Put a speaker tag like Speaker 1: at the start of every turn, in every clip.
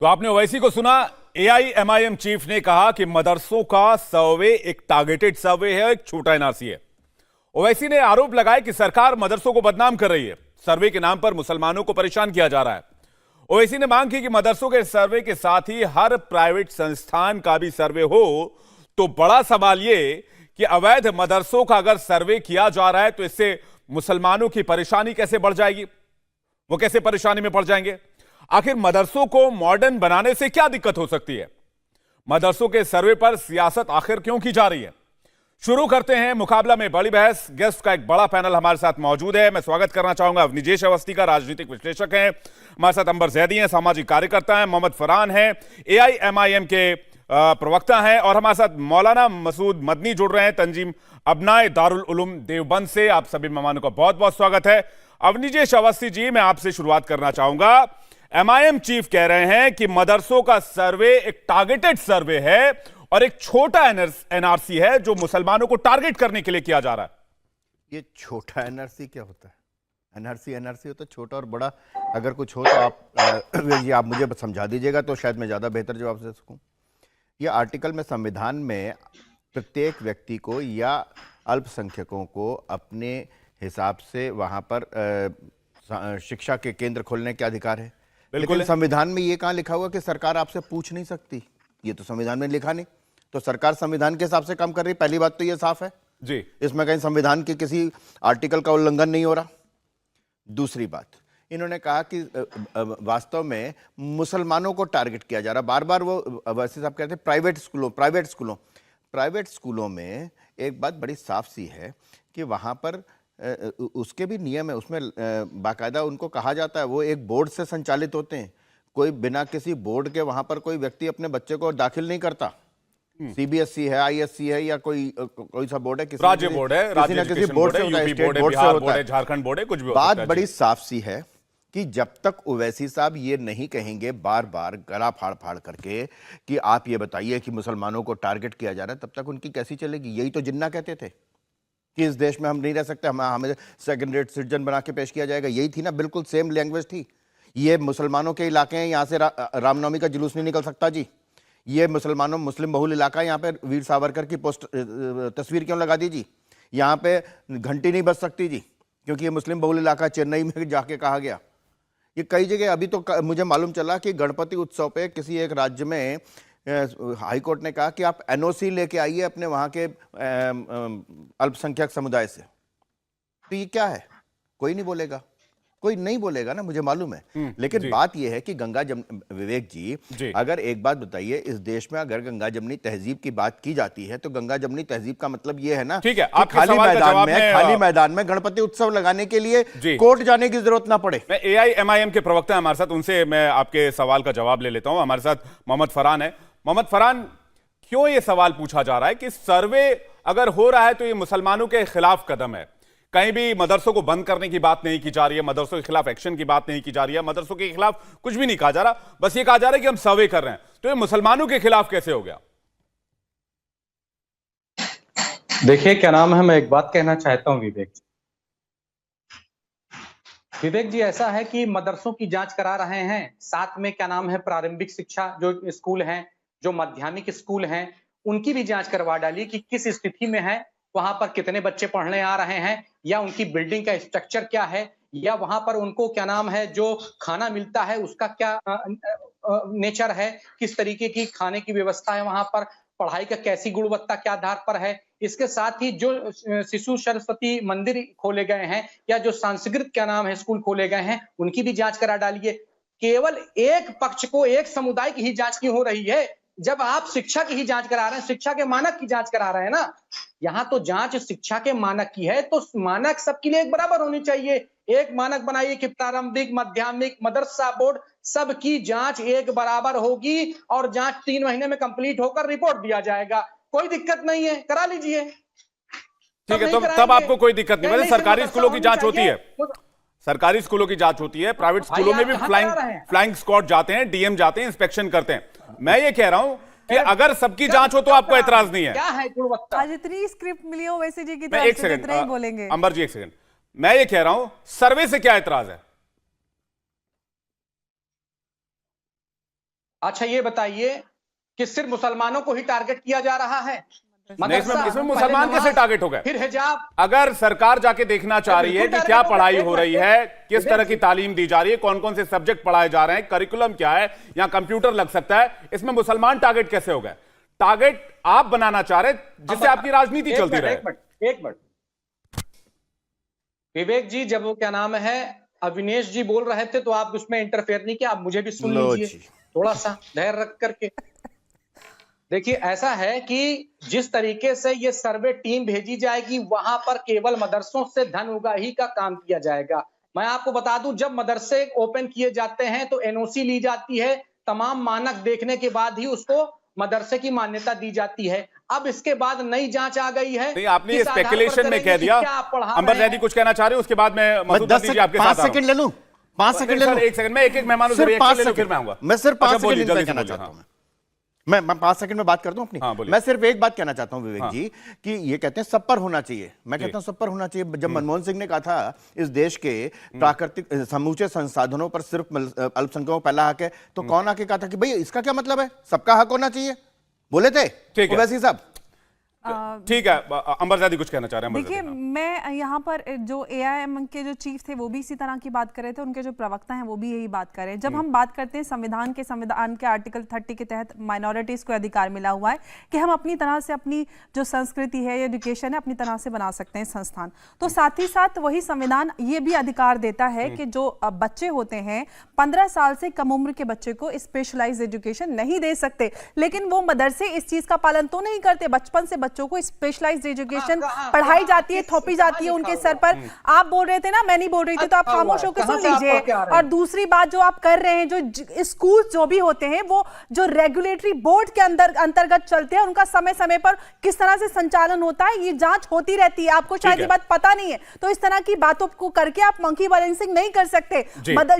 Speaker 1: तो आपने ओवैसी को सुना। एआईएमआईएम चीफ ने कहा कि मदरसों का सर्वे एक टारगेटेड सर्वे है, एक छोटा एनआरसी है। ओवैसी ने आरोप लगाया कि सरकार मदरसों को बदनाम कर रही है, सर्वे के नाम पर मुसलमानों को परेशान किया जा रहा है। ओवैसी ने मांग की कि मदरसों के सर्वे के साथ ही हर प्राइवेट संस्थान का भी सर्वे हो। तो बड़ा सवाल यह कि अवैध मदरसों का अगर सर्वे किया जा रहा है तो इससे मुसलमानों की परेशानी कैसे बढ़ जाएगी, वो कैसे परेशानी में पड़ जाएंगे। आखिर मदरसों को मॉडर्न बनाने से क्या दिक्कत हो सकती है, मदरसों के सर्वे पर सियासत आखिर क्यों की जा रही है। शुरू करते हैं मुकाबला में बड़ी बहस। गेस्ट का एक बड़ा पैनल हमारे साथ मौजूद है। मैं स्वागत करना चाहूंगा अवनिजेश अवस्थी का, राजनीतिक विश्लेषक हैं। हमारे साथ अंबर जैदी हैं, सामाजिक कार्यकर्ता हैं। मोहम्मद फरहान हैं, एआईएमआईएम के प्रवक्ता हैं। और हमारे साथ मौलाना मसूद मदनी जुड़ रहे हैं, तंजीम अबनाए दारुल उलूम देवबंद से। आप सभी मेहमानों का बहुत बहुत स्वागत है। अवनिजेश अवस्थी जी, मैं आपसे शुरुआत करना चाहूंगा। एमआईएम चीफ कह रहे हैं कि मदरसों का सर्वे एक टारगेटेड सर्वे है और एक छोटा एनआरसी है जो मुसलमानों को टारगेट करने के लिए किया जा रहा है।
Speaker 2: ये छोटा एनआरसी क्या होता है? एनआरसी होता है छोटा और बड़ा। अगर कुछ हो तो आप मुझे समझा दीजिएगा तो शायद मैं ज़्यादा बेहतर जवाब दे सकूं। ये आर्टिकल में संविधान में प्रत्येक व्यक्ति को या अल्पसंख्यकों को अपने हिसाब से वहाँ पर शिक्षा के केंद्र खोलने के अधिकार है। लेकिन संविधान में ये कहाँ लिखा हुआ कि सरकार आपसे पूछ नहीं सकती? ये तो संविधान में लिखा नहीं। तो सरकार संविधान के हिसाब से काम कर रही है। पहली बात तो ये साफ है
Speaker 1: जी,
Speaker 2: इसमें कहीं संविधान के किसी आर्टिकल का उल्लंघन नहीं हो रहा। दूसरी बात, इन्होंने कहा कि वास्तव में मुसलमानों को टारगेट किया जा रहा। बार बार वो वैसे साहब कहते हैं प्राइवेट स्कूलों में एक बात बड़ी साफ सी है कि वहाँ पर उसके भी नियम है। उसमें बाकायदा उनको कहा जाता है, वो एक बोर्ड से संचालित होते हैं। कोई बिना किसी बोर्ड के वहां पर कोई व्यक्ति अपने बच्चे को दाखिल नहीं करता। सीबीएसई है, आईएससी है या कोई सा बोर्ड है,
Speaker 1: राज्य बोर्ड है,
Speaker 2: किसी न किसी बोर्ड से होता है, स्टेट बोर्ड से होता है,
Speaker 1: झारखंड बोर्ड है, कुछ भी।
Speaker 2: बात बड़ी साफ सी है कि जब तक ओवैसी साहब ये नहीं कहेंगे बार बार गला फाड़ फाड़ करके कि आप ये बताइए कि मुसलमानों को टारगेट किया जा रहा है, तब तक उनकी कैसी चलेगी। यही तो जिन्ना कहते थे कि इस देश में हम नहीं रह सकते, हमें सेकंड रेट सिटीजन बना के पेश किया जाएगा। यही थी ना, बिल्कुल सेम लैंग्वेज थी। ये मुसलमानों के इलाके हैं, यहाँ से रामनवमी का जुलूस नहीं निकल सकता जी। ये मुस्लिम बहुल इलाका है, यहाँ पे वीर सावरकर की तस्वीर क्यों लगा दी जी। यहाँ पे घंटी नहीं बज सकती जी क्योंकि ये मुस्लिम बहुल इलाका। चेन्नई में जाके कहा गया। ये कई जगह अभी तो मुझे मालूम चला कि गणपति उत्सव पे किसी एक राज्य में हाई कोर्ट ने कहा कि आप एनओसी लेके आइए अपने वहां के अल्पसंख्यक समुदाय से। तो ये क्या है? कोई नहीं बोलेगा, कोई नहीं बोलेगा ना, मुझे मालूम है। लेकिन बात यह है कि विवेक जी, अगर एक बात बताइए, इस देश में अगर गंगा जमनी तहजीब की बात की जाती है तो गंगा जमनी तहजीब का मतलब यह है ना,
Speaker 1: ठीक है,
Speaker 2: खाली मैदान में गणपति उत्सव लगाने के लिए कोर्ट जाने की जरूरत ना पड़े।
Speaker 1: मैं एआईएमआईएम के प्रवक्ता हमारे साथ, उनसे मैं आपके सवाल का जवाब ले लेता हूं। हमारे साथ मोहम्मद फरहान है। मोहम्मद फरहान, क्यों ये सवाल पूछा जा रहा है कि सर्वे अगर हो रहा है तो ये मुसलमानों के खिलाफ कदम है? कहीं भी मदरसों को बंद करने की बात नहीं की जा रही है, मदरसों के खिलाफ एक्शन की बात नहीं की जा रही है, मदरसों के खिलाफ कुछ भी नहीं कहा जा रहा, बस ये कहा जा रहा है कि हम सर्वे कर रहे हैं। तो ये मुसलमानों के खिलाफ कैसे हो गया?
Speaker 3: देखिए, क्या नाम है, मैं एक बात कहना चाहता हूं विवेक जी, ऐसा है कि मदरसों की जांच करा रहे हैं, साथ में क्या नाम है प्रारंभिक शिक्षा जो स्कूल हैं, जो माध्यमिक स्कूल हैं, उनकी भी जांच करवा डालिए कि किस स्थिति में है, वहां पर कितने बच्चे पढ़ने आ रहे हैं, या उनकी बिल्डिंग का स्ट्रक्चर क्या है, या वहां पर उनको क्या नाम है जो खाना मिलता है उसका क्या नेचर है, किस तरीके की खाने की व्यवस्था है वहां पर, पढ़ाई का कैसी गुणवत्ता क्या आधार पर है। इसके साथ ही जो शिशु सरस्वती मंदिर खोले गए हैं या जो सांस्कृतिक क्या नाम है स्कूल खोले गए हैं, उनकी भी जांच करा डालिए। केवल एक पक्ष को, एक समुदाय की ही जांच क्यों हो रही है जब आप शिक्षा की ही जांच करा रहे हैं, शिक्षा के मानक की जांच करा रहे हैं ना। यहाँ तो जांच शिक्षा के मानक की है, तो मानक सबके लिए एक बराबर होनी चाहिए। एक मानक बनाइए कि प्रारंभिक, माध्यमिक, मदरसा बोर्ड सबकी जांच एक बराबर होगी और जांच 3 महीने में कंप्लीट होकर रिपोर्ट दिया जाएगा। कोई दिक्कत नहीं है, करा लीजिए।
Speaker 1: ठीक है, तब आपको कोई दिक्कत नहीं। वैसे सरकारी स्कूलों की जांच होती है, सरकारी स्कूलों की जांच होती है, प्राइवेट स्कूलों में भी फ्लाइंग स्क्वाड जाते हैं, डीएम जाते हैं, इंस्पेक्शन करते हैं। मैं ये कह रहा हूं कि अगर सबकी जांच हो तो आपको एतराज नहीं है।
Speaker 4: क्या है गुणवत्ता?
Speaker 5: आज इतनी स्क्रिप्ट मिली हो वैसे जी की तरफ से इतना ही बोलेंगे।
Speaker 1: अंबर जी, एक सेकंड, मैं ये कह रहा हूं सर्वे से क्या एतराज है?
Speaker 3: अच्छा ये बताइए कि सिर्फ मुसलमानों को ही टारगेट किया जा रहा है?
Speaker 1: नहीं, इसमें
Speaker 3: मदरसा,
Speaker 1: मुसलमान
Speaker 3: पहले
Speaker 1: कैसे
Speaker 3: नमाज,
Speaker 1: टारगेट हो गए?
Speaker 3: फिर हिजाब।
Speaker 1: अगर सरकार जाके देखना चाह रही है
Speaker 3: बिल्कुल
Speaker 1: कि क्या
Speaker 3: टारगेट होगा।
Speaker 1: पढ़ाई
Speaker 3: एक
Speaker 1: हो
Speaker 3: मिनट,
Speaker 1: रही है, किस तरह की तालीम दी जा रही है, कौन कौन से सब्जेक्ट पढ़ाए जा रहे हैं, करिकुलम क्या है, यहां कंप्यूटर लग सकता है, इसमें मुसलमान टारगेट कैसे हो गए? टारगेट आप बनाना चाह रहे, जिससे आपकी राजनीति चलती रहे।
Speaker 3: एक मिनट विवेक जी, जब वो क्या नाम है अविनेश जी बोल रहे थे तो आप उसमें इंटरफेयर नहीं किया, आप मुझे भी सुन
Speaker 2: लो
Speaker 3: लीजिए
Speaker 2: जी।
Speaker 3: थोड़ा सा धैर्य रख करके। देखिए ऐसा है कि जिस तरीके से ये सर्वे टीम भेजी जाएगी वहां पर केवल मदरसों से धन उगाही का काम किया जाएगा। मैं आपको बता दूं, जब मदरसे ओपन किए जाते हैं तो एनओसी ली जाती है, तमाम मानक देखने के बाद ही उसको मदरसे की मान्यता दी जाती है। अब इसके बाद नई जांच आ गई है।
Speaker 1: नहीं, आपने ये स्पेकुलेशन में कह दिया। अंबर जैदी कुछ कहना चाह रहे हो, उसके बाद मैं मसूद नदवी जी आपके साथ आ रहा हूं।
Speaker 2: 5 सेकंड ले लूं, 5 सेकंड ले लूं।
Speaker 1: एक सेकंड में एक मेहमानों से
Speaker 2: सिर्फ 5
Speaker 1: रिएक्शन ले लूं, फिर
Speaker 2: सेकंड
Speaker 1: मैं आऊंगा।
Speaker 2: मैं सिर्फ 5
Speaker 1: अच्छा, बोलिए,
Speaker 2: सेकंड
Speaker 1: जल्दी से
Speaker 2: कहना
Speaker 1: बोलिए,
Speaker 2: चाहता हूं।
Speaker 1: हाँ।
Speaker 2: मैं 5 सेकंड में बात कर दूं अपनी।
Speaker 1: हाँ, बोलिए।
Speaker 2: मैं सिर्फ एक बात कहना चाहता हूं विवेक
Speaker 1: हाँ।
Speaker 2: जी कि ये कहते हैं सब पर होना चाहिए। मैं कहता हूं सब पर होना चाहिए। जब मनमोहन सिंह ने कहा था इस देश के प्राकृतिक समूचे संसाधनों पर सिर्फ अल्पसंख्यकों को पहला हक है, तो कौन आके कहा था कि भाई इसका क्या मतलब है, सबका हक होना चाहिए? बोले थे
Speaker 1: ठीक है।
Speaker 2: ओवैसी साहब।
Speaker 1: ठीक है, अंबर जैदी कुछ कहना चाह रहे हैं।
Speaker 5: देखिए, मैं यहाँ पर जो एआईएम के जो चीफ थे वो भी इसी तरह की बात कर रहे थे, उनके जो प्रवक्ता हैं वो भी यही बात कर रहे हैं। जब हम बात करते हैं संविधान के आर्टिकल 30 के तहत माइनॉरिटीज को अधिकार मिला हुआ है कि हम अपनी तरह से अपनी जो संस्कृति है, एजुकेशन है, अपनी तरह से बना सकते हैं संस्थान, तो साथ ही साथ वही संविधान ये भी अधिकार देता है कि जो बच्चे होते हैं 15 साल से कम उम्र के बच्चे को स्पेशलाइज्ड एजुकेशन नहीं दे सकते। लेकिन वो मदरसे इस चीज का पालन तो नहीं करते। बचपन से बच्चों को स्पेशलाइज्ड एजुकेशन पढ़ाई जाती है, थोपी जाती है उनके सर पर। आप बोल रहे थे ना, मैं नहीं बोल रही थी, तो आप खामोश होकर सुन लीजिए। और दूसरी बात जो आप कर रहे हैं, जो स्कूल जो भी होते हैं वो जो रेगुलेटरी बोर्ड के अंतर्गत चलते हैं, उनका समय समय पर किस तरह से संचालन होता है ये जांच होती रहती है। आपको शायद ये बात पता नहीं है, तो इस तरह की बातों को करके आप मंकी बैलेंसिंग नहीं कर सकते।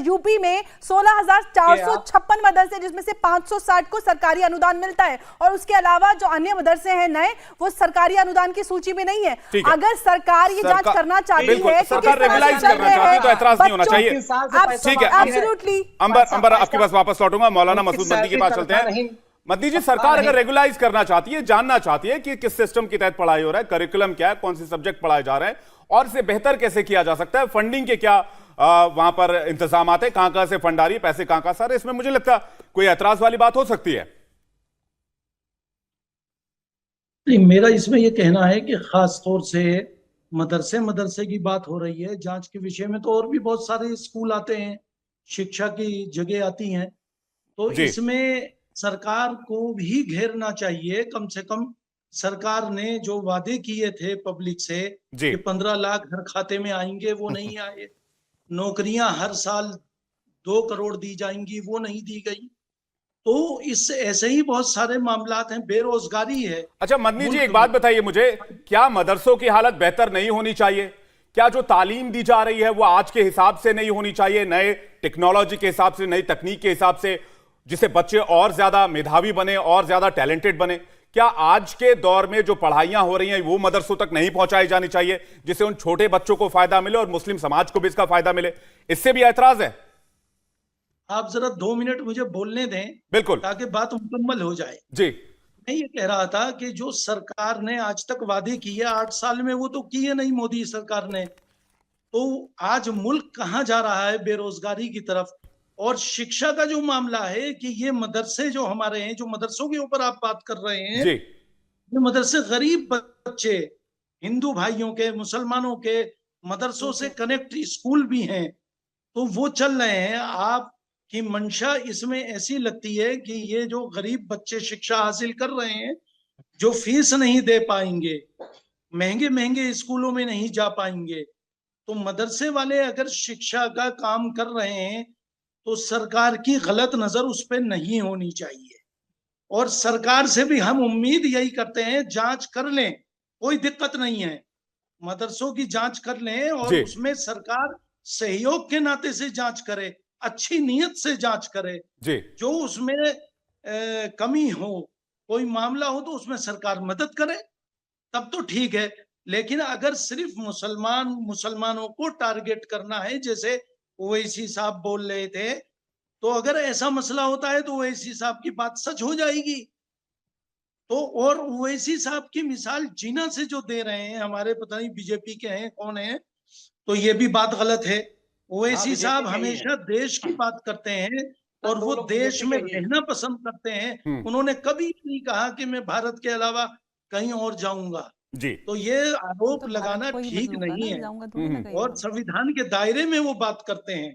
Speaker 5: यूपी में 16,456 मदरसे, जिसमें से 560 को सरकारी अनुदान मिलता है, और उसके अलावा जो अन्य मदरसे हैं नए, वो सरकारी अनुदान की सूची में नहीं है। अगर सरकार ये जांच करना चाहती है,
Speaker 1: सरकार रेगुलाइज करना चाहती है, तो ऐतराज नहीं होना चाहिए। ठीक है,
Speaker 5: एब्सोल्युटली।
Speaker 1: अंबर आपके पास वापस लौटूंगा, मौलाना मसूद मदनी के पास चलते हैं। मदनी जी, सरकार अगर रेगुलाइज करना चाहती है, जानना चाहती है कि किस सिस्टम के तहत पढ़ाई हो रहा है, करिकुलम क्या है, कौन से सब्जेक्ट पढ़ाए जा रहे हैं, और इसे बेहतर कैसे किया जा सकता है, फंडिंग के क्या वहां पर इंतजाम आते हैं, कहां से फंड आ रही है, पैसे कहां से आ रहे हैं, इसमें मुझे लगता कोई ऐतराज वाली बात हो सकती है।
Speaker 4: नहीं, मेरा इसमें यह कहना है कि खास तौर से मदरसे की बात हो रही है जांच के विषय में, तो और भी बहुत सारे स्कूल आते हैं, शिक्षा की जगह आती हैं, तो इसमें सरकार को भी घेरना चाहिए। कम से कम सरकार ने जो वादे किए थे पब्लिक से कि 15 लाख हर खाते में आएंगे, वो नहीं आए। नौकरियां हर साल 2 करोड़ दी जाएंगी, वो नहीं दी गई। तो इससे ऐसे ही बहुत सारे मामलात हैं, बेरोजगारी है।
Speaker 1: अच्छा मदनी जी, एक बात बताइए मुझे, क्या मदरसों की हालत बेहतर नहीं होनी चाहिए? क्या जो तालीम दी जा रही है वो आज के हिसाब से नहीं होनी चाहिए, नए टेक्नोलॉजी के हिसाब से, नई तकनीक के हिसाब से, जिससे बच्चे और ज्यादा मेधावी बने, और ज्यादा टैलेंटेड बने? क्या आज के दौर में जो पढ़ाइयां हो रही हैं वो मदरसों तक नहीं पहुंचाई जानी चाहिए, जिससे उन छोटे बच्चों को फायदा मिले और मुस्लिम समाज को भी इसका फायदा मिले? इससे भी ऐतराज है?
Speaker 4: आप जरा 2 मिनट मुझे बोलने दें,
Speaker 1: बिल्कुल,
Speaker 4: ताकि बात मुकम्मल हो जाए।
Speaker 1: जी।
Speaker 4: मैं ये कह रहा था कि जो सरकार ने आज तक वादे किए 8 साल में, वो तो किए नहीं मोदी सरकार ने। तो आज मुल्क कहां जा रहा है? बेरोजगारी की तरफ। और शिक्षा का जो मामला है कि ये मदरसे जो हमारे हैं, जो मदरसों के ऊपर आप बात कर रहे हैं, ये मदरसे गरीब बच्चे, हिंदू भाइयों के, मुसलमानों के मदरसों से कनेक्ट स्कूल भी हैं, तो वो चल रहे हैं। आप की मंशा इसमें ऐसी लगती है कि ये जो गरीब बच्चे शिक्षा हासिल कर रहे हैं, जो फीस नहीं दे पाएंगे, महंगे महंगे स्कूलों में नहीं जा पाएंगे, तो मदरसे वाले अगर शिक्षा का काम कर रहे हैं तो सरकार की गलत नजर उस पर नहीं होनी चाहिए। और सरकार से भी हम उम्मीद यही करते हैं, जांच कर लें, कोई दिक्कत नहीं है, मदरसों की जांच कर लें, और उसमें सरकार सहयोग के नाते से जांच करे, अच्छी नीयत से जांच करे। जो उसमें कमी हो, कोई मामला हो, तो उसमें सरकार मदद करे, तब तो ठीक है। लेकिन अगर सिर्फ मुसलमानों को टारगेट करना है, जैसे ओवैसी साहब बोल रहे थे, तो अगर ऐसा मसला होता है तो ओवैसी साहब की बात सच हो जाएगी। तो और ओवैसी साहब की मिसाल जीना से जो दे रहे हैं, हमारे पता नहीं बीजेपी के हैं कौन है, तो ये भी बात गलत है। ओवैसी
Speaker 3: बीजेपी
Speaker 4: साहब
Speaker 3: के ही हैं।
Speaker 4: हमेशा देश की बात करते हैं और
Speaker 3: दो
Speaker 4: वो
Speaker 3: लोग
Speaker 4: देश
Speaker 3: बीजेपी
Speaker 4: में
Speaker 3: के ही हैं।
Speaker 4: रहना पसंद करते हैं। उन्होंने कभी नहीं कहा कि मैं भारत के अलावा कहीं और जाऊंगा।
Speaker 1: जी
Speaker 4: तो ये आरोप
Speaker 5: तो
Speaker 4: लगाना
Speaker 5: भारत को ही
Speaker 4: ठीक
Speaker 5: बदलूंगा
Speaker 4: नहीं
Speaker 5: ना,
Speaker 4: है
Speaker 5: जाऊंगा थोड़ी ना कहीं
Speaker 4: और
Speaker 5: और।
Speaker 4: संविधान के दायरे में वो बात करते हैं।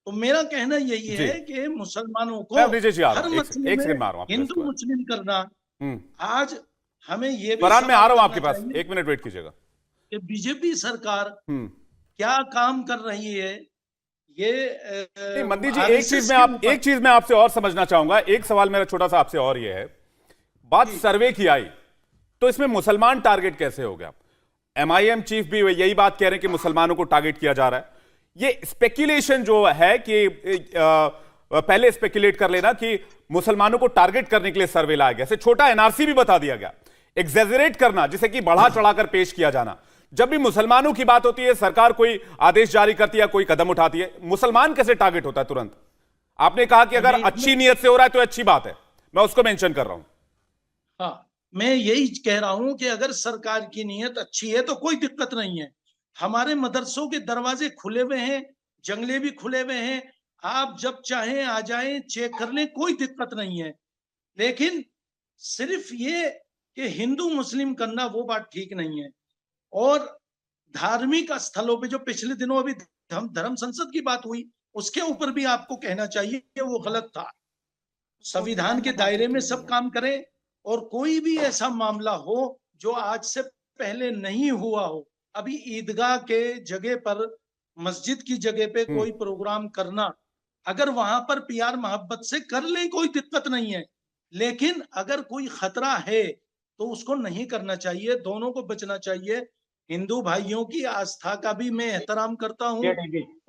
Speaker 4: तो मेरा कहना यही
Speaker 1: जी
Speaker 4: है कि मुसलमानों को
Speaker 1: मैं अब नीचे जी आ रहा
Speaker 4: हर
Speaker 1: हूं,
Speaker 4: मसले
Speaker 1: एक
Speaker 4: में
Speaker 1: सेकंड मार रहा हूं आपको
Speaker 4: हिंदू
Speaker 1: इसको।
Speaker 4: मुस्लिम करना, आज हमें ये भी
Speaker 1: फरहान मैं आ
Speaker 4: सवाल
Speaker 1: रहा हूं
Speaker 4: करना
Speaker 1: आपके पास,
Speaker 4: चाहिए
Speaker 1: 1 मिनट वेट कीजिएगा।
Speaker 4: कि बीजेपी सरकार क्या काम कर रही है। ये
Speaker 1: नहीं मंदी जी,
Speaker 4: आरएसएस के ऊपर
Speaker 1: एक चीज मैं आपसे और समझना चाहूंगा। एक सवाल मेरा छोटा सा आपसे और ये है, बात सर्वे की आई तो इसमें मुसलमान टारगेट कैसे हो गया? एमआईएम चीफ भी यही बात कह रहे हैं कि मुसलमानों को टारगेट किया जा रहा है। ये स्पेक्युलेशन जो है कि पहले स्पेक्युलेट कर लेना कि मुसलमानों को टारगेट करने के लिए सर्वे लाया गया, छोटा एनआरसी भी बता दिया गया, एग्जेजरेट करना जिसे कि बढ़ा चढ़ाकर पेश किया जाना। जब भी मुसलमानों की बात होती है, सरकार कोई आदेश जारी करती है, कोई कदम उठाती है, मुसलमान कैसे टारगेट होता है तुरंत? आपने कहा कि अगर अच्छी नीयत से हो रहा है तो अच्छी बात है, मैं उसको मेंशन कर रहा हूं।
Speaker 4: हाँ, मैं यही कह रहा हूं कि अगर सरकार की नीयत अच्छी है तो कोई दिक्कत नहीं है। हमारे मदरसों के दरवाजे खुले हुए हैं, जंगले भी खुले हुए हैं, आप जब चाहें आ जाएं, चेक कर लें, कोई दिक्कत नहीं है। लेकिन सिर्फ ये कि हिंदू मुस्लिम करना वो बात ठीक नहीं है। और धार्मिक स्थलों पे जो पिछले दिनों अभी धर्म संसद की बात हुई, उसके ऊपर भी आपको कहना चाहिए कि वो गलत था। संविधान के दायरे में सब काम करें और कोई भी ऐसा मामला हो जो आज से पहले नहीं हुआ हो, अभी ईदगाह के जगह पर, मस्जिद की जगह पे कोई प्रोग्राम करना, अगर वहां पर प्यार मोहब्बत से कर लें कोई दिक्कत नहीं है, लेकिन अगर कोई खतरा है तो उसको नहीं करना चाहिए। दोनों को बचना चाहिए। हिंदू भाइयों की आस्था का भी मैं एहतराम करता हूँ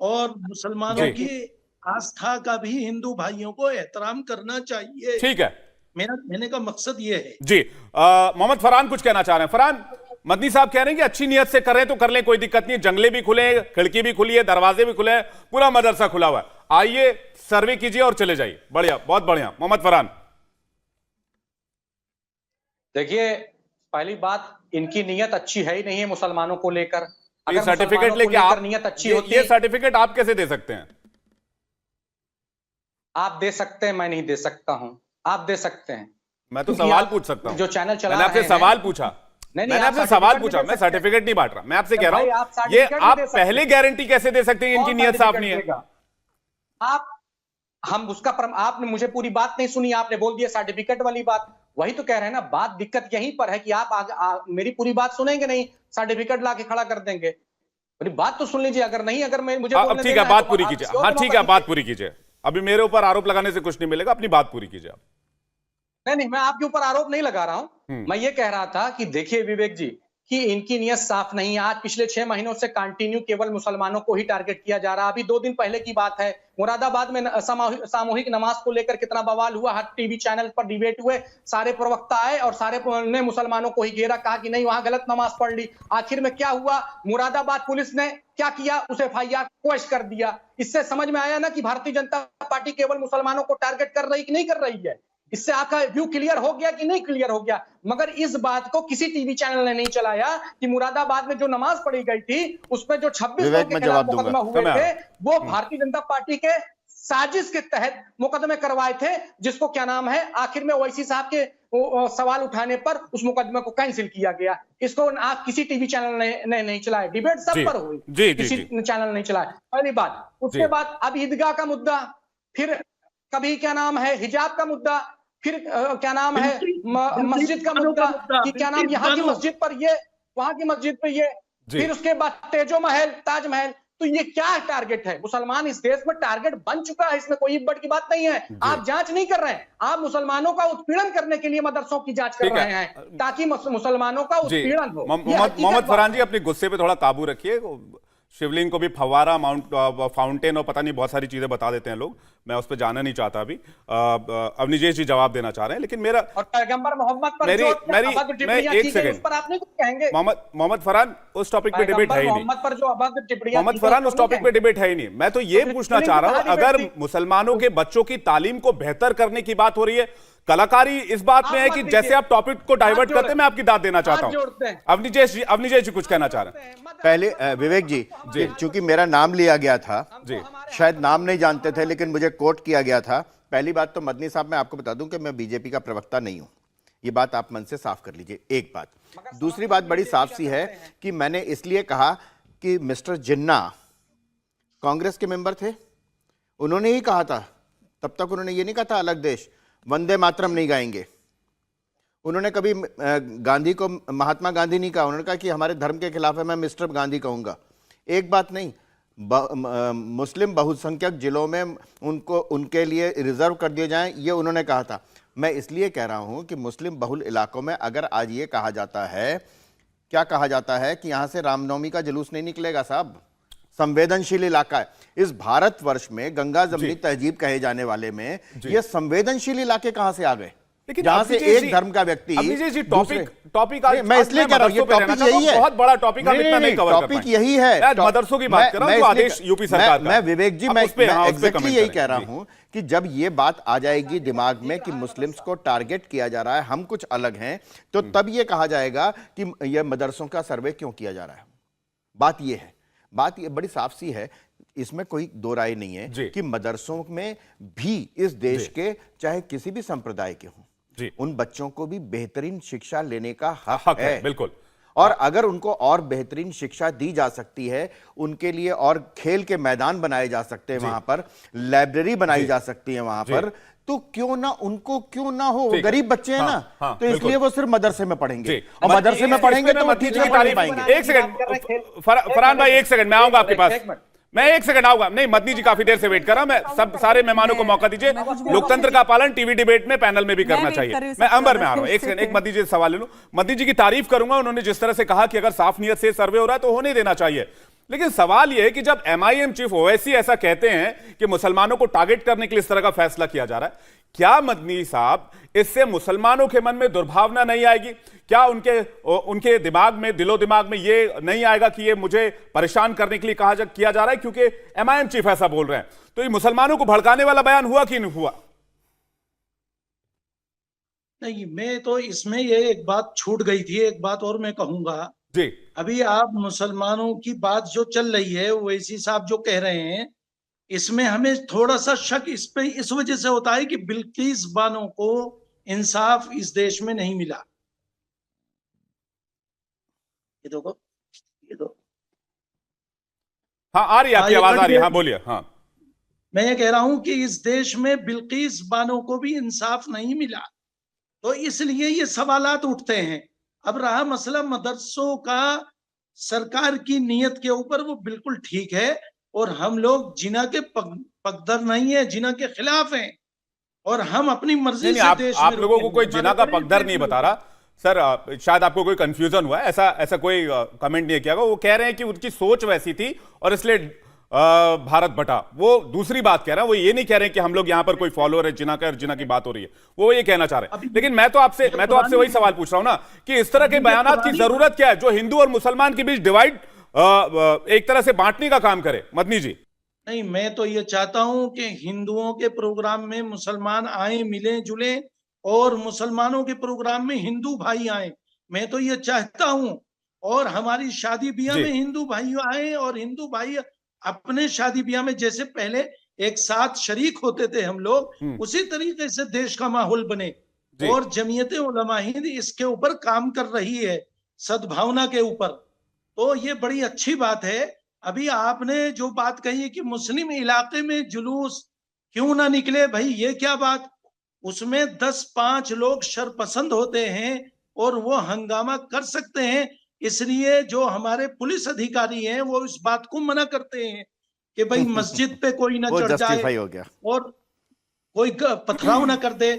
Speaker 4: और मुसलमानों
Speaker 1: जी।
Speaker 4: की आस्था का भी हिंदू भाइयों को एहतराम करना चाहिए।
Speaker 1: ठीक है,
Speaker 4: मेरा कहने का मकसद ये है।
Speaker 1: जी मोहम्मद फरहान कुछ कहना चाह रहे हैं। फरहान, मदनी साहब कह रहे हैं कि अच्छी नियत से करें तो कर लें, कोई दिक्कत नहीं, जंगले भी खुले हैं, खिड़की भी खुली है, दरवाजे भी खुले हैं, पूरा मदरसा खुला हुआ है, आइए सर्वे कीजिए और चले जाइए। बढ़िया, बहुत बढ़िया। मोहम्मद फरहान,
Speaker 3: देखिए, पहली बात, इनकी नीयत अच्छी है ही नहीं है मुसलमानों को लेकर।
Speaker 1: ये
Speaker 3: अगर
Speaker 1: सर्टिफिकेट
Speaker 3: मुसलमानों को
Speaker 1: लेके
Speaker 3: लेकर
Speaker 1: आप
Speaker 3: नीयत अच्छी होती,
Speaker 1: ये सर्टिफिकेट आप कैसे दे सकते हैं?
Speaker 3: आप दे सकते हैं, मैं नहीं दे सकता हूं। आप दे सकते हैं।
Speaker 1: मैं तो
Speaker 3: क्योंकि
Speaker 1: सवाल
Speaker 3: आप
Speaker 1: पूछ सकता हूं।
Speaker 3: जो चैनल चला
Speaker 1: मैंने आपसे
Speaker 3: रहे हैं-
Speaker 1: सवाल पूछा।
Speaker 3: नहीं,
Speaker 1: मैंने
Speaker 3: आप
Speaker 1: आपसे सवाल
Speaker 3: सर्टिफिकेट
Speaker 1: पूछा,
Speaker 3: नहीं दे
Speaker 1: मैं
Speaker 3: सकते।
Speaker 1: सर्टिफिकेट नहीं बांट रहा। मैं आपसे कह रहा
Speaker 3: भाई, आप
Speaker 1: हूं, ये
Speaker 3: सर्टिफिकेट नहीं
Speaker 1: आप
Speaker 3: दे सकते।
Speaker 1: पहले गारंटी कैसे दे सकते हैं इनकी
Speaker 3: कौन
Speaker 1: नीयत साफ नहीं है?
Speaker 3: सर्टिफिकेट देगा? हम उसका आपने मुझे पूरी बात नहीं सुनी, आपने बोल दिया सर्टिफिकेट वाली बात। वही तो कह रहे हैं ना, बात दिक्कत यहीं पर है कि आप मेरी पूरी बात सुनेंगे नहीं, सर्टिफिकेट लाके खड़ा कर देंगे। मेरी बात तो सुन लीजिए। अगर नहीं, अगर मैं मुझे
Speaker 1: अब
Speaker 3: बोलने
Speaker 1: ठीक
Speaker 3: देना
Speaker 1: है, बात
Speaker 3: तो
Speaker 1: पूरी
Speaker 3: आप
Speaker 1: कीजिए।
Speaker 3: किसी और
Speaker 1: हाँ
Speaker 3: को
Speaker 1: ठीक है,
Speaker 3: मौका
Speaker 1: बात पूरी कीजिए। अभी मेरे ऊपर आरोप लगाने से कुछ नहीं मिलेगा, अपनी बात पूरी कीजिए आप।
Speaker 3: नहीं, मैं आपके ऊपर आरोप नहीं लगा रहा हूं। मैं ये कह रहा था कि देखिए विवेक जी, कि इनकी नीयत साफ नहीं है। आज पिछले 6 महीनों से कंटिन्यू केवल मुसलमानों को ही टारगेट किया जा रहा है। अभी 2 दिन पहले की बात है, मुरादाबाद में सामूहिक नमाज को लेकर कितना बवाल हुआ, हर टीवी चैनल पर डिबेट हुए, सारे प्रवक्ता आए और सारे ने मुसलमानों को ही घेरा, कहा कि नहीं वहां गलत नमाज पढ़ ली। आखिर में क्या हुआ, मुरादाबाद पुलिस ने क्या किया, उसे एफआईआर क्वैश कर दिया। इससे समझ में आया ना कि भारतीय जनता पार्टी केवल मुसलमानों को टारगेट कर रही कि नहीं कर रही है। इससे आपका व्यू क्लियर हो गया कि नहीं क्लियर हो गया? मगर इस बात को किसी टीवी चैनल ने नहीं चलाया कि मुरादाबाद में जो नमाज पढ़ी गई थी उसमें जो 26 लोगों के खिलाफ मुकदमा हुए थे, वो भारतीय जनता पार्टी के साजिश के तहत मुकदमे करवाए थे, जिसको क्या नाम है, आखिर में ओवैसी साहब के सवाल उठाने पर उस मुकदमे को कैंसिल किया गया। इसको आप किसी टीवी चैनल ने नहीं चलाया। डिबेट सब पर हुई, किसी चैनल नहीं चलाया। पहली बात। उसके बाद अब ईदगाह का मुद्दा, फिर कभी क्या नाम है हिजाब का मुद्दा, फिर क्या नाम है मस्जिद का मुद्दा, कि क्या नाम यहाँ की मस्जिद पर ये, वहां की मस्जिद पर ये, फिर उसके बाद तेजो महल, ताजमहल। तो ये क्या टारगेट है? मुसलमान इस देश में टारगेट बन चुका है, इसमें कोई बड़ी की बात नहीं है। आप जांच नहीं कर रहे हैं, आप मुसलमानों का उत्पीड़न करने के लिए मदरसों की जांच कर रहे हैं ताकि मुसलमानों का उत्पीड़न हो।
Speaker 1: मोहम्मद फरहान जी, अपने गुस्से पे थोड़ा काबू रखिए। शिवलिंग को भी फव्वारा, फाउंटेन और पता नहीं बहुत सारी चीजें बता देते हैं लोग। मैं उस पर जाना नहीं चाहता अभी। अवनीजेश जी जवाब देना चाह रहे हैं, लेकिन मेरा
Speaker 3: और पैगंबर मोहम्मद पर
Speaker 1: मेरी
Speaker 3: जो
Speaker 1: मेरी
Speaker 3: अभद्र
Speaker 1: मैं
Speaker 3: टिप्पणियां
Speaker 1: एक
Speaker 3: की गई,
Speaker 1: सेकंड,
Speaker 3: उस पर आपने कुछ कहेंगे?
Speaker 1: मोहम्मद फरहान, उस टॉपिक पे डिबेट है ही नहीं।
Speaker 3: मोहम्मद पर जो अभद्र टिप्पणियां
Speaker 1: मोहम्मद
Speaker 3: की
Speaker 1: फरहान,
Speaker 3: गई,
Speaker 1: उस टॉपिक पे डिबेट है ही नहीं। मैं तो ये पूछना चाह रहा हूं, अगर मुसलमानों के बच्चों की तालीम को बेहतर करने की बात हो रही है, कलाकारी इस बात में है कि जैसे आप टॉपिक को डाइवर्ट करते हैं, मैं आपकी दाद देना चाहता हूं। अवनीजेश जी कुछ कहना चाह रहे हैं।
Speaker 2: पहले विवेक जी, चूंकि मेरा नाम लिया गया था
Speaker 1: जी,
Speaker 2: शायद नाम नहीं जानते थे, लेकिन मुझे कोट किया गया था। पहली बात तो मदनी साहब, मैं आपको बता दूं कि मैं बीजेपी का प्रवक्ता नहीं हूं, ये बात आप मन से साफ कर लीजिए, एक बात। दूसरी बात बड़ी साफ सी है कि मैंने इसलिए कहा कि मिस्टर जिन्ना कांग्रेस के मेंबर थे, उन्होंने ही कहा था, तब तक उन्होंने ये नहीं कहा था अलग देश, वंदे मातरम नहीं गाएंगे। उन्होंने कभी गांधी को महात्मा गांधी नहीं कहा, उन्होंने कहा कि हमारे धर्म के खिलाफ है, मैं मिस्टर गांधी कहूंगा। एक बात नहीं, मुस्लिम बहुसंख्यक जिलों में उनको उनके लिए रिजर्व कर दिए जाएं, ये उन्होंने कहा था। मैं इसलिए कह रहा हूं कि मुस्लिम बहुल इलाकों में अगर आज ये कहा जाता है, क्या कहा जाता है कि यहां से रामनवमी का जुलूस नहीं निकलेगा साहब, संवेदनशील इलाका है। इस भारतवर्ष में गंगा जमनी तहजीब कहे जाने वाले में ये संवेदनशील इलाके कहां से आ गए, जहां से एक धर्म का व्यक्ति
Speaker 1: टॉपिक
Speaker 2: मैं इसलिए कह रहा हूं, ये टॉपिक यही है,
Speaker 1: बहुत बड़ा टॉपिक, हम इतना नहीं कवर कर
Speaker 2: टॉपिक यही है,
Speaker 1: मदरसों की बात कर रहा हूं, जो आदेश यूपी सरकार का।
Speaker 2: मैं विवेक जी, मैं एग्जैक्टली यही कह रहा हूं कि जब ये बात आ जाएगी दिमाग में कि मुस्लिम्स को टारगेट किया जा रहा है, हम कुछ अलग हैं, तो तब ये कहा जाएगा कि ये मदरसों का सर्वे क्यों किया जा रहा है। बात ये है, बात ये बड़ी साफ सी है, इसमें कोई दो राय नहीं है कि मदरसों में भी इस देश के चाहे किसी भी संप्रदाय के हों, उन बच्चों को भी बेहतरीन शिक्षा लेने का हक है,
Speaker 1: बिल्कुल।
Speaker 2: और अगर उनको और बेहतरीन शिक्षा दी जा सकती है, उनके लिए और खेल के मैदान बनाए जा सकते हैं, वहां पर लाइब्रेरी बनाई जा सकती है वहां पर, तो क्यों ना उनको, क्यों ना हो, वो गरीब बच्चे हैं ना, तो इसलिए वो सिर्फ मदरसे में पढ़ेंगे, और मदरसे में पढ़ेंगे तो वो टीचर बन नहीं पाएंगे।
Speaker 1: एक सेकंड फरहान भाई, एक सेकंड, मैं आऊंगा आपके पास, मैं एक सेकंड आऊंगा। नहीं, मदनी जी काफी देर से वेट कर रहा हूं, मैं सब सारे मेहमानों को मौका दीजिए, लोकतंत्र का पालन टीवी डिबेट में, पैनल में भी करना चाहिए। मैं अंबर में आ रहा हूं, एक सेकंड, एक मदनी जी से सवाल ले लूं। मदनी जी की तारीफ करूंगा, उन्होंने जिस तरह से कहा कि अगर साफ नियत से सर्वे हो रहा है तो होने देना चाहिए, लेकिन सवाल यह है कि जब MIM चीफ ओवैसी ऐसा कहते हैं कि मुसलमानों को टारगेट करने के लिए इस तरह का फैसला किया जा रहा है, क्या मदनी साहब इससे मुसलमानों के मन में दुर्भावना नहीं आएगी? क्या उनके दिमाग में, दिलो दिमाग में ये नहीं आएगा कि ये मुझे परेशान करने के लिए किया जा रहा है क्योंकि MIM चीफ ऐसा बोल रहे हैं? तो ये मुसलमानों को भड़काने वाला बयान हुआ कि नहीं हुआ?
Speaker 4: नहीं, मैं तो इसमें ये एक बात छूट गई थी, एक बात और मैं कहूंगा
Speaker 1: जी।
Speaker 4: अभी आप मुसलमानों की बात जो चल रही है, ओवैसी साहब जो कह रहे हैं, इसमें हमें थोड़ा सा शक इस पे इस वजह से होता है कि बिल्किस बानो को इंसाफ इस देश में नहीं मिला। ये दो
Speaker 1: हाँ, आ रही है आपकी आवाज, आ रही है, हाँ बोलिए। हाँ,
Speaker 4: मैं ये कह रहा हूं कि इस देश में बिल्किस बानो को भी इंसाफ नहीं मिला, तो इसलिए ये सवालात उठते हैं। अब रहा मसला मदरसों का, सरकार की नीयत के ऊपर वो बिल्कुल ठीक है, और हम लोग जिना के पगदर नहीं है, जिना के खिलाफ हैं, और हम अपनी मर्जी से देश में
Speaker 1: आप लोगों को कोई जिना का पगदर नहीं बता रहा सर, शायद आपको कोई कंफ्यूजन हुआ है, ऐसा कोई कमेंट नहीं किया गया। वो कह रहे हैं कि उनकी सोच वैसी थी और इसलिए भारत बटा, वो दूसरी बात कह रहे हैं, वो ये नहीं कह रहे हैं कि हम लोग यहां पर कोई फॉलोअर है जिना का, जिना की बात हो रही है, वो ये कहना चाह रहे हैं। लेकिन मैं तो आपसे वही सवाल पूछ रहा हूं ना कि इस तरह के बयानात की जरूरत क्या है जो हिंदू और मुसलमान के बीच डिवाइड, एक तरह से बांटने का काम करे? मदनी जी।
Speaker 4: नहीं, मैं तो ये चाहता हूं कि हिंदुओं के प्रोग्राम में मुसलमान आए, मिले जुले, और मुसलमानों के प्रोग्राम में हिंदू भाई आए, मैं तो ये चाहता हूं। और हमारी शादी ब्याह में हिंदू भाई आए, और हिंदू भाई अपने शादी ब्याह में जैसे पहले एक साथ शरीक होते थे हम लोग, उसी तरीके से देश का माहौल बने। और जमीयते उलमा हिंद इसके ऊपर काम कर रही है, सद्भावना के ऊपर, तो ये बड़ी अच्छी बात है। अभी आपने जो बात कही है कि मुस्लिम इलाके में जुलूस क्यों ना निकले, भाई ये क्या बात, उसमें 10-5 लोग शरपसंद होते हैं और वो हंगामा कर सकते हैं, इसलिए जो हमारे पुलिस अधिकारी हैं वो इस बात को मना करते हैं कि भाई मस्जिद पे कोई ना चढ़ जाए
Speaker 2: हो गया
Speaker 4: और कोई पथराव ना कर दे।